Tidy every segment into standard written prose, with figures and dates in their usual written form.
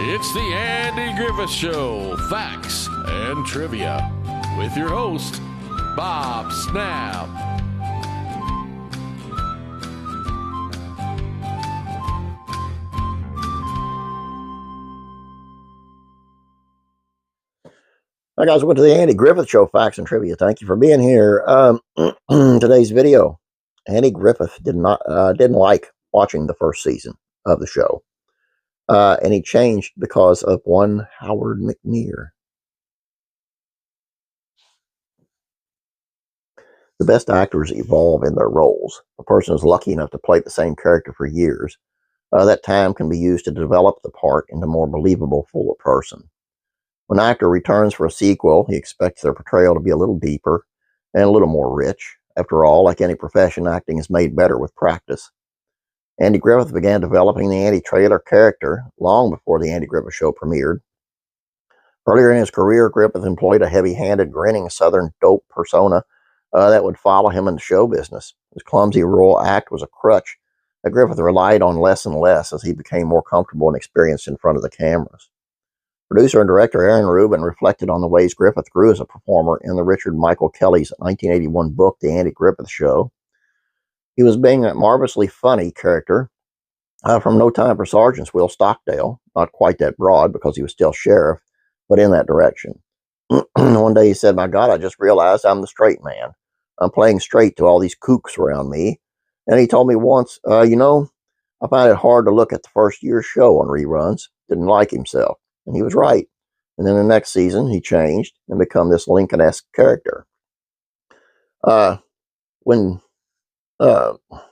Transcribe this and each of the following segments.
It's the Andy Griffith Show, Facts and Trivia, with your host, Bob Snap. Hi guys, welcome to the Andy Griffith Show, Facts and Trivia. Thank you for being here. Today's video, Andy Griffith didn't like watching the first season of the show. And he changed because of one Howard McNear. The best actors evolve in their roles. A person is lucky enough to play the same character for years. That time can be used to develop the part into a more believable, fuller person. When an actor returns for a sequel, he expects their portrayal to be a little deeper and a little more rich. After all, like any profession, acting is made better with practice. Andy Griffith began developing the Andy Traylor character long before the Andy Griffith Show premiered. Earlier in his career, Griffith employed a heavy-handed, grinning Southern dope persona that would follow him in the show business. His clumsy rural act was a crutch that Griffith relied on less and less as he became more comfortable and experienced in front of the cameras. Producer and director Aaron Rubin reflected on the ways Griffith grew as a performer in the Richard Michael Kelly's 1981 book, The Andy Griffith Show. He was being a marvelously funny character from No Time for Sergeants, Will Stockdale. Not quite that broad because he was still sheriff, but in that direction. One day he said, "My God, I just realized I'm the straight man. I'm playing straight to all these kooks around me." And he told me once, I find it hard to look at the first year's show on reruns. Didn't like himself. And he was right. And then the next season, he changed and became this Lincoln-esque character.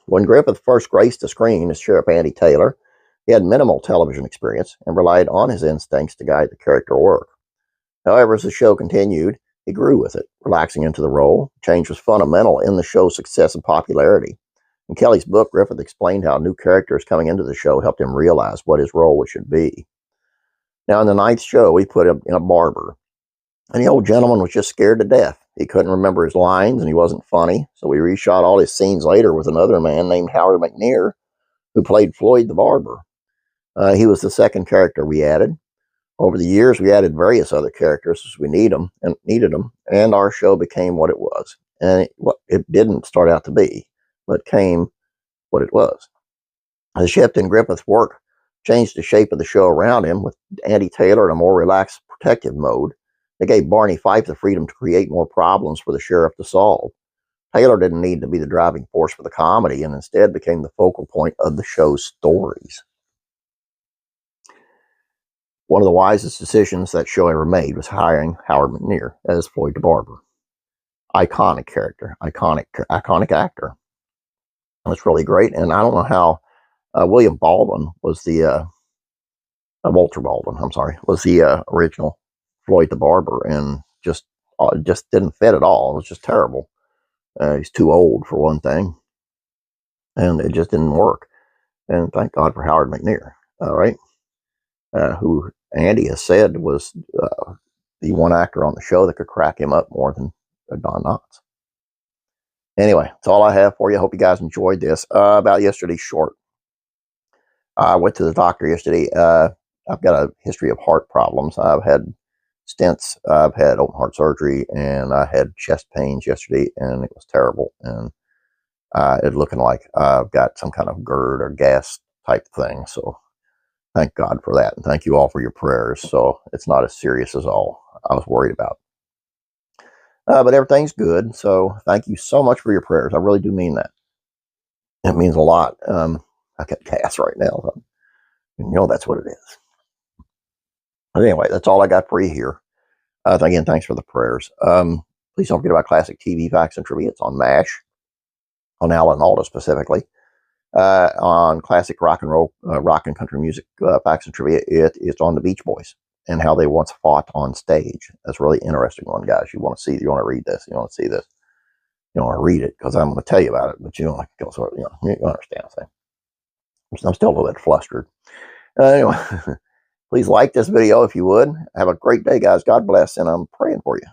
When Griffith first graced the screen as Sheriff Andy Taylor, he had minimal television experience and relied on his instincts to guide the character work. However, as the show continued, he grew with it, relaxing into the role. Change was fundamental in the show's success and popularity. In Kelly's book, Griffith explained how new characters coming into the show helped him realize what his role should be. Now, in the 9th show, we put him in a barber. And the old gentleman was just scared to death. He couldn't remember his lines, and he wasn't funny. So we reshot all his scenes later with another man named Howard McNear, who played Floyd the barber. He was the second character we added. Over the years, we added various other characters as we needed them, and our show became what it was. And it didn't start out to be, but came what it was. The shift in Griffith's work changed the shape of the show around him, with Andy Taylor in a more relaxed, protective mode. It gave Barney Fife the freedom to create more problems for the sheriff to solve. Taylor didn't need to be the driving force for the comedy, and instead became the focal point of the show's stories. One of the wisest decisions that show ever made was hiring Howard McNear as Floyd the barber. Iconic character, iconic actor. It's really great, and I don't know how William Baldwin was the Walter Baldwin, was the original Floyd the barber, and just didn't fit at all. It was just terrible. He's too old for one thing, and it just didn't work. And thank God for Howard McNear, all right, who Andy has said was the one actor on the show that could crack him up more than Don Knotts. Anyway, that's all I have for you. I hope you guys enjoyed this. About yesterday's short. I went to the doctor yesterday. I've got a history of heart problems. I've had stents. I've had open heart surgery, and I had chest pains yesterday, and it was terrible. And it's looking like I've got some kind of GERD or gas type thing. So thank God for that, and thank you all for your prayers. So it's not as serious as all I was worried about. But everything's good. So thank you so much for your prayers. I really do mean that. It means a lot. I got gas right now. So that's what it is. But anyway, that's all I got for you here. Again, thanks for the prayers. Please don't forget about classic TV facts and trivia. It's on MASH, on Alan Alda specifically. On classic rock and roll, rock and country music facts and trivia, it's on the Beach Boys and how they once fought on stage. That's a really interesting one, guys. You want to read this. You want to see this. You don't want to read it because I'm going to tell you about it, but you don't you understand. I'm still a little bit flustered. Anyway, please like this video if you would. Have a great day, guys. God bless, and I'm praying for you.